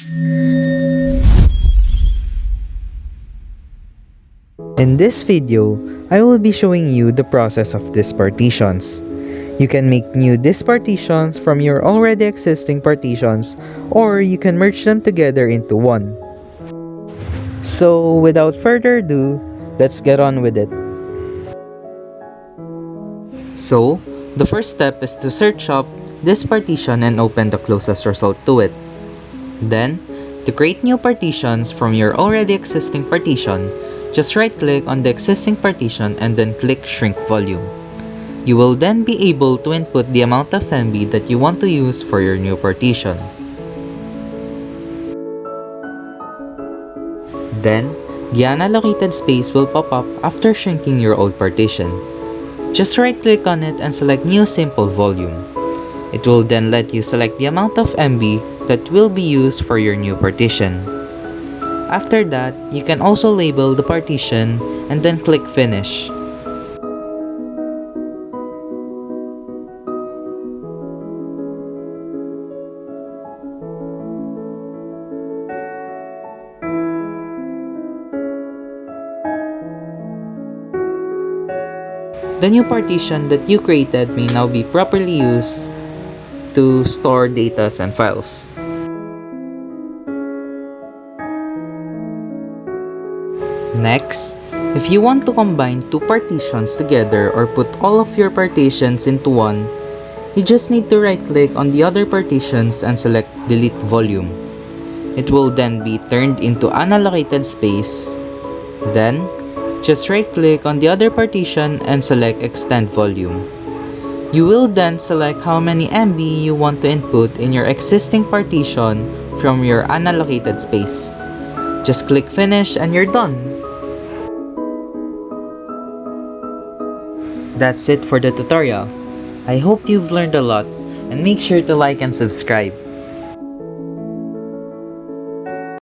In this video, I will be showing you the process of these partitions. You can make new disk partitions from your already existing partitions, or you can merge them together into one. So without further ado, let's get on with it. So, the first step is to search up this partition and open the closest result to it. Then, to create new partitions from your already existing partition, just right-click on the existing partition and then click Shrink Volume. You will then be able to input the amount of MB that you want to use for your new partition. Then, the unallocated space will pop up after shrinking your old partition. Just right-click on it and select New Simple Volume. It will then let you select the amount of MB that will be used for your new partition. After that, you can also label the partition and then click Finish. The new partition that you created may now be properly used to store data and files. Next, if you want to combine two partitions together or put all of your partitions into one, you just need to right-click on the other partitions and select Delete Volume. It will then be turned into unallocated space. Then, just right-click on the other partition and select Extend Volume. You will then select how many MB you want to input in your existing partition from your unallocated space. Just click Finish and you're done. That's it for the tutorial. I hope you've learned a lot and make sure to like and subscribe.